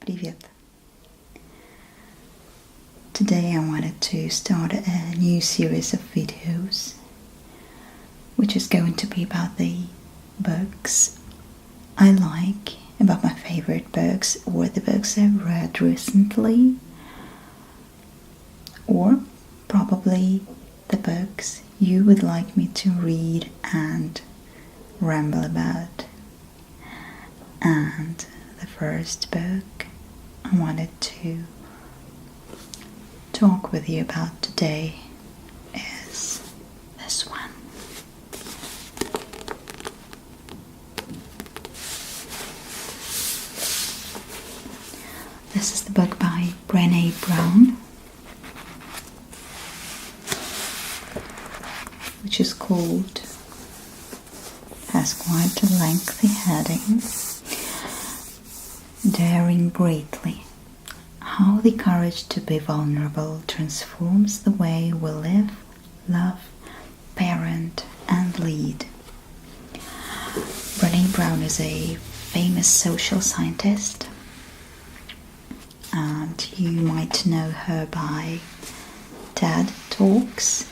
Привет. Today I wanted to start a new series of videos which is going to be about the books I like, about my favorite books or the books I've read recently, or probably the books you would like me to read and ramble about. And the first book I wanted to talk with you about today is this one. This is the book by Brene, which is called, has quite a lengthy heading, Daring Greatly, How the Courage to be Vulnerable Transforms the Way We Live, Love, Parent and Lead. Brene is a famous social scientist, and you might know her by TED Talks.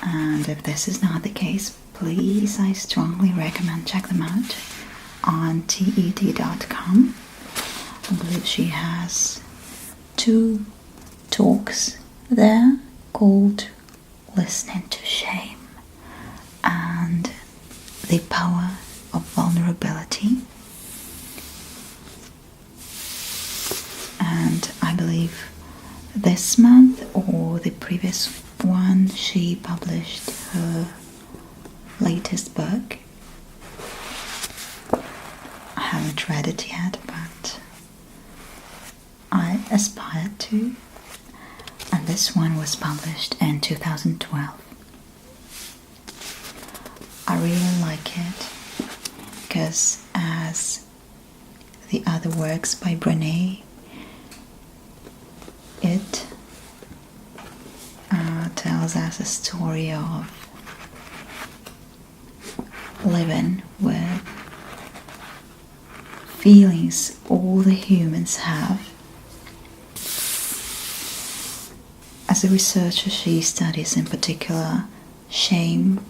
And if this is not the case, please, I strongly recommend check them out on TED.com. I believe she has 2 talks there called Listening to Shame and The Power of Vulnerability. And I believe this month or the previous one she published her latest book. I haven't read it yet, but I aspire to, and this one was published in 2012. I really like it because, as the other works by Brene, it tells us a story of living with feelings all the humans have. As a researcher, she studies in particular shame,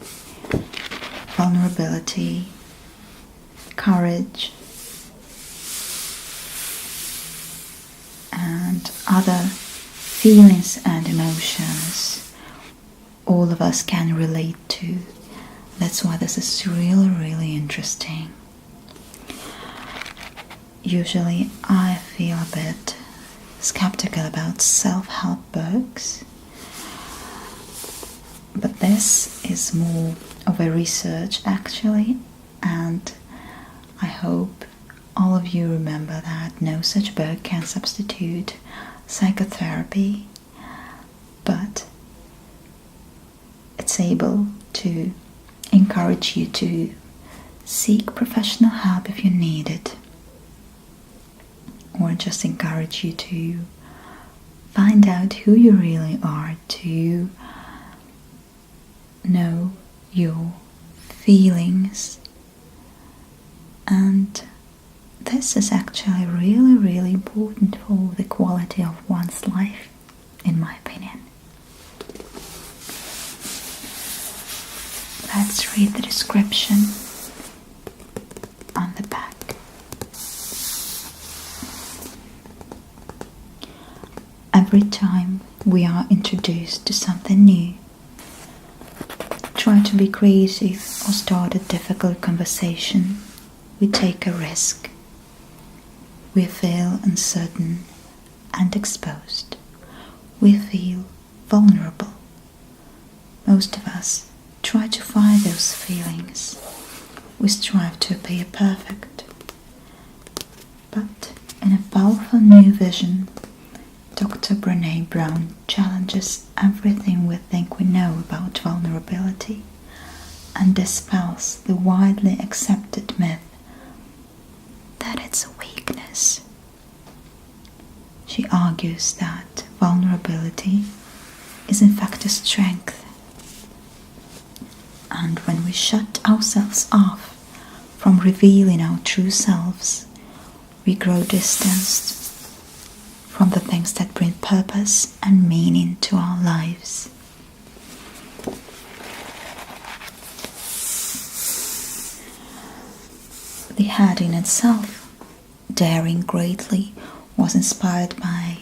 vulnerability, courage, and other feelings and emotions all of us can relate to. That's why this is really interesting. Usually I feel a bit skeptical about self-help books, but this is more of a research actually, and I hope all of you remember that no such book can substitute psychotherapy, but it's able to encourage you to seek professional help if you need it, or just encourage you to find out who you really are, to know your feelings. And this is actually really important for the quality of one's life, in my opinion. Let's read the description on the back. Every time we are introduced to something new, try to be creative or start a difficult conversation, we take a risk. We feel uncertain and exposed. We feel vulnerable. Most of us try to fight those feelings. We strive to appear perfect. But in a powerful new vision, Dr. Brene Brown challenges everything we think we know about vulnerability and dispels the widely accepted myth that it's a weakness. She argues that vulnerability is in fact a strength, and when we shut ourselves off from revealing our true selves, we grow distanced from the things that bring purpose and meaning to our lives. The heading itself, Daring Greatly, was inspired by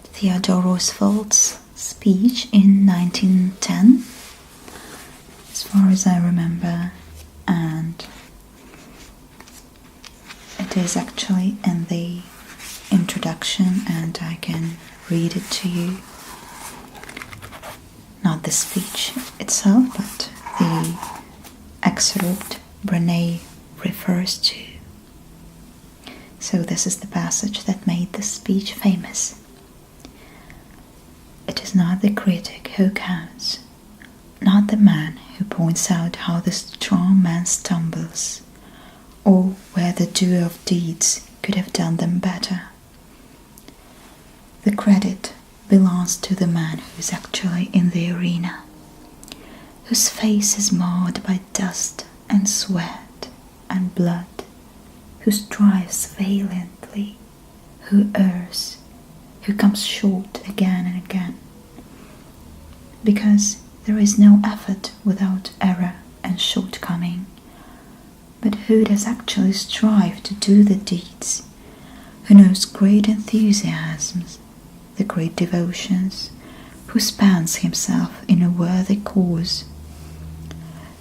Theodore Roosevelt's speech in 1910, as far as I remember, and it is actually in the introduction, and I can read it to you. Not the speech itself, but the excerpt Brene refers to. So this is the passage that made the speech famous. It is not the critic who counts, not the man who points out how the strong man stumbles, or where the doer of deeds could have done them better. The credit belongs to the man who is actually in the arena, whose face is marred by dust and sweat and blood, who strives valiantly, who errs, who comes short again and again. Because there is no effort without error and shortcoming, but who does actually strive to do the deeds, who knows great enthusiasms, the great devotions, who spends himself in a worthy cause,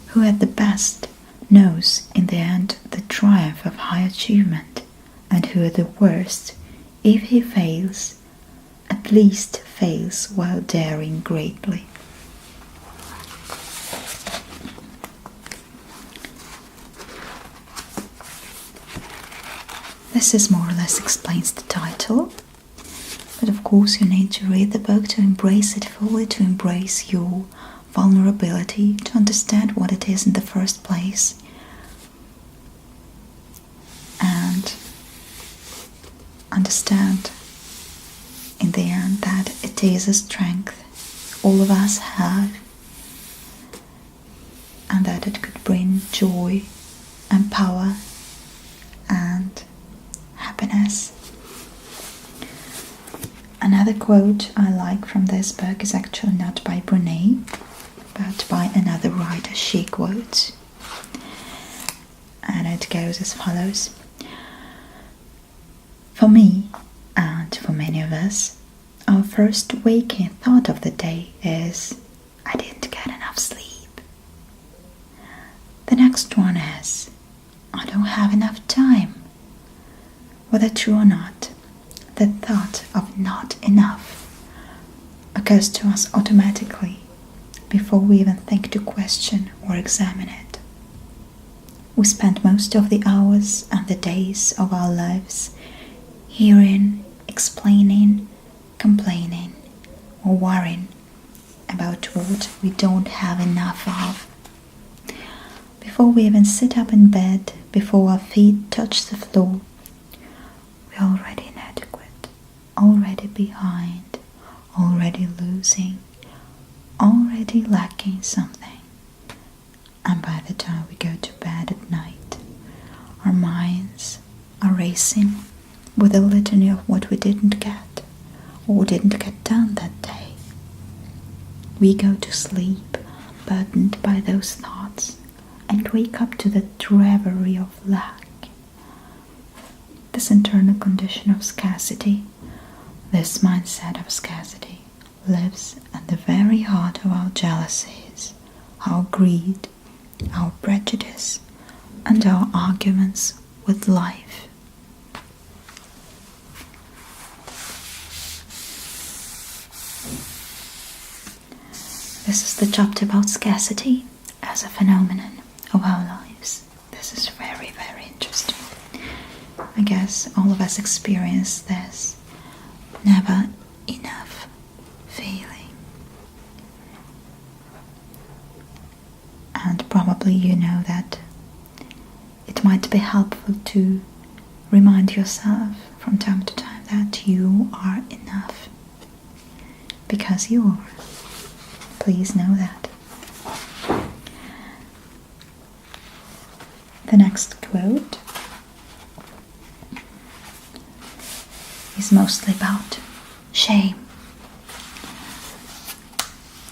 who at the best knows in the end the triumph of high achievement, and who at the worst, if he fails, at least fails while daring greatly. This more or less explains the title, but of course you need to read the book to embrace it fully, to embrace your vulnerability, to understand what it is in the first place, and understand in the end that it is a strength all of us have, and that it could bring joy and power and happiness. Another quote I like from this book is actually not by Brene, but by another writer. She quotes, and it goes as follows: "For me, and for many of us, our first waking thought of the day is, I didn't get enough sleep. The next one is, I don't have enough time. Whether true or not, the thought of not enough occurs to us automatically before we even think to question or examine it. We spend most of the hours and the days of our lives hearing, explaining, complaining, or worrying about what we don't have enough of. Before we even sit up in bed, before our feet touch the floor, we're already inadequate, already behind, already losing, already lacking something. And by the time we go to bed at night, our minds are racing with a litany of what we didn't get or didn't get done that day. We go to sleep burdened by those thoughts and wake up to the reverie of lack. This internal condition of scarcity, this mindset of scarcity, lives at the very heart of our jealousies, our greed, our prejudice, and our arguments with life. This is the chapter about scarcity as a phenomenon of our lives. This is very, very interesting. I guess all of us experience this never enough feeling. And probably you know that it might be helpful to remind yourself from time to time that you are enough. Because you are. Please know that. The next quote is mostly about shame.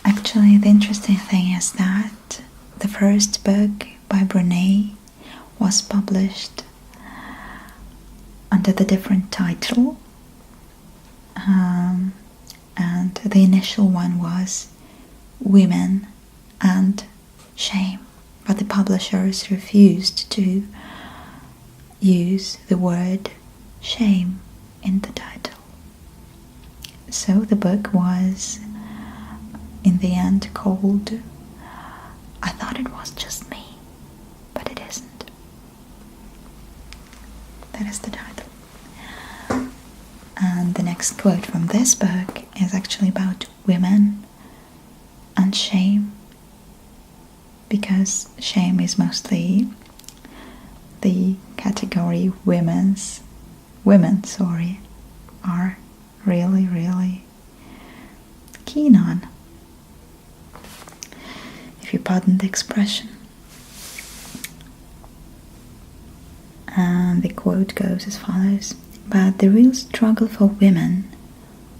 Actually, the interesting thing is that the first book by Brene was published under the different title, and the initial one was Women and Shame, but the publishers refused to use the word shame in the title. So the book was in the end called I Thought It Was Just Me, but it isn't. That is the title. And the next quote from this book is actually about women and shame, because shame is mostly the category women are really keen on, if you pardon the expression. And the quote goes as follows: "But the real struggle for women,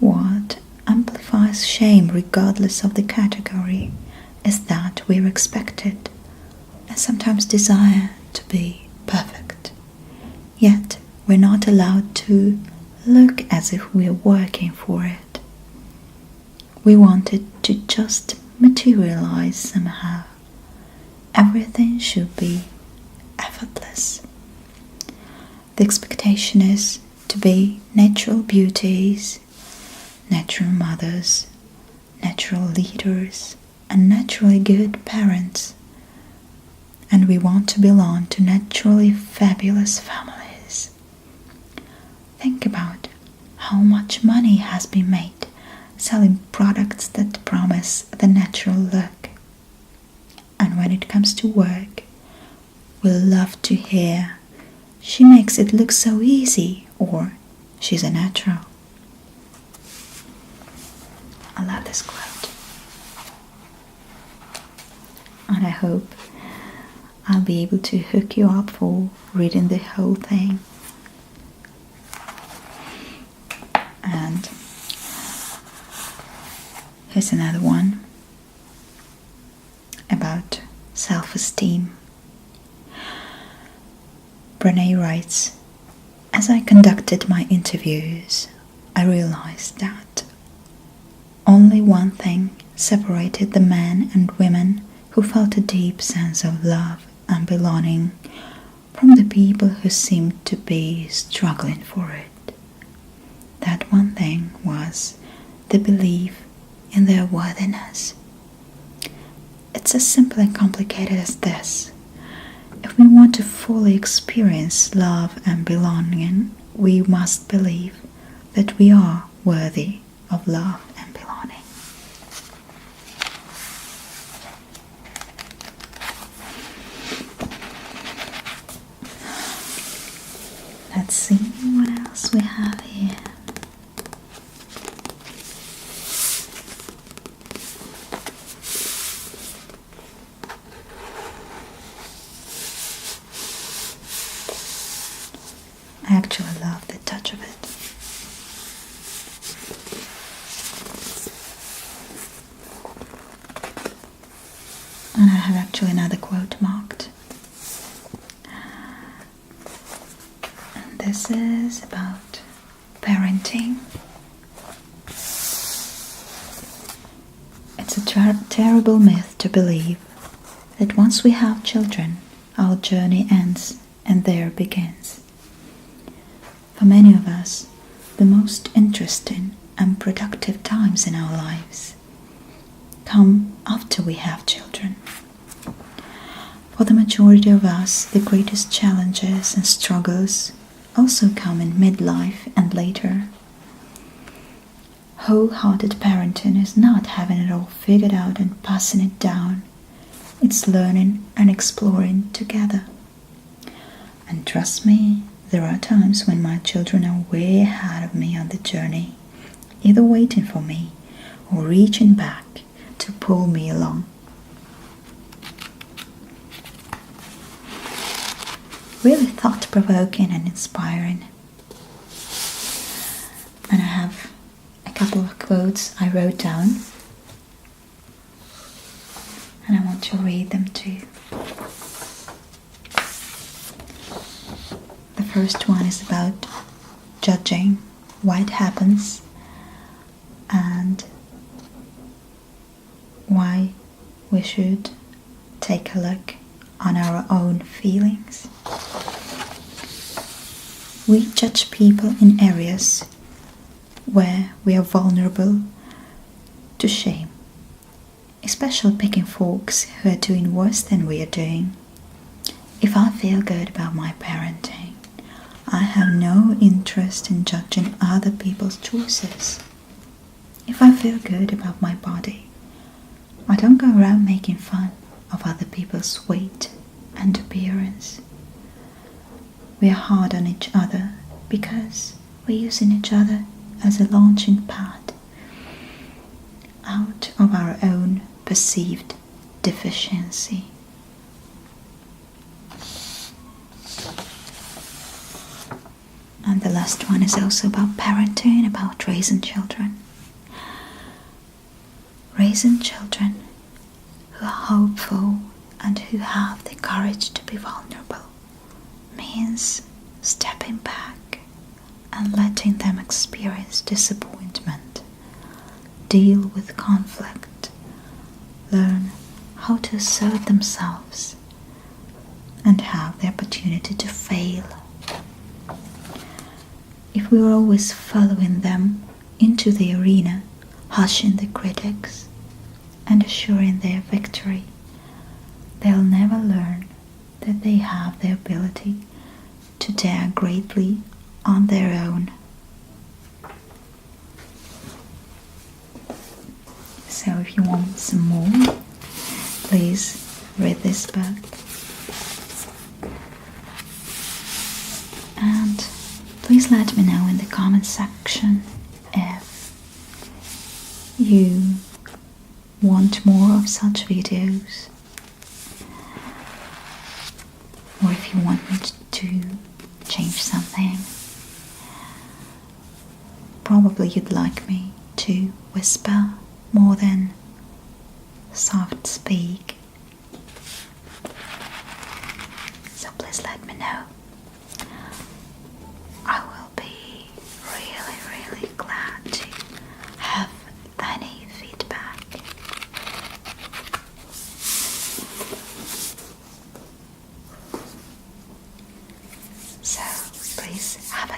what amplifies shame regardless of the category, is that we're expected and sometimes desire to be perfect. Yet we're not allowed to look as if we're working for it. We want it to just materialize somehow. Everything should be effortless. The expectation is to be natural beauties, natural mothers, natural leaders, and naturally good parents. And we want to belong to naturally fabulous families. Think about how much money has been made selling products that promise the natural look. And when it comes to work, we love to hear, 'She makes it look so easy,' or 'She's a natural.'" I love this quote. And I hope I'll be able to hook you up for reading the whole thing. And here's another one about self-esteem. Brene writes, "As I conducted my interviews, I realized that only one thing separated the men and women who felt a deep sense of love and belonging from the people who seemed to be struggling for it. That one thing was the belief in their worthiness. It's as simple and complicated as this. If we want to fully experience love and belonging, we must believe that we are worthy of love and belonging." Let's see what else we have here. I actually love the touch of it. And I have actually another quote marked. And this is about parenting. It's a terrible myth to believe that once we have children, our journey ends and there begins. For many of us, the most interesting and productive times in our lives come after we have children. For the majority of us, the greatest challenges and struggles also come in midlife and later. Wholehearted parenting is not having it all figured out and passing it down. It's learning and exploring together. And trust me, there are times when my children are way ahead of me on the journey, either waiting for me or reaching back to pull me along. really thought-provoking and inspiring. And I have a couple of quotes I wrote down, and I want to read them to you. The first one is about judging why it happens and why we should take a look on our own feelings. We judge people in areas where we are vulnerable to shame, especially picking folks who are doing worse than we are doing. If I feel good about my parenting, I have no interest in judging other people's choices. If I feel good about my body, I don't go around making fun of other people's weight and appearance. We are hard on each other because we're using each other as a launching pad out of our own perceived deficiency. And the last one is also about parenting, about raising children. Raising children who are hopeful and who have the courage to be vulnerable means stepping back and letting them experience disappointment, deal with conflict, learn how to assert themselves, and have the opportunity to fail. If we were always following them into the arena, hushing the critics and assuring their victory, they'll never learn that they have the ability to dare greatly on their own. So if you want some more, please read this book. And please let me know in the comment section if you want more of such videos, or if you want me to change something. Probably you'd like me to whisper more than soft speak. So please let me know. I will be really glad to have any feedback. So please have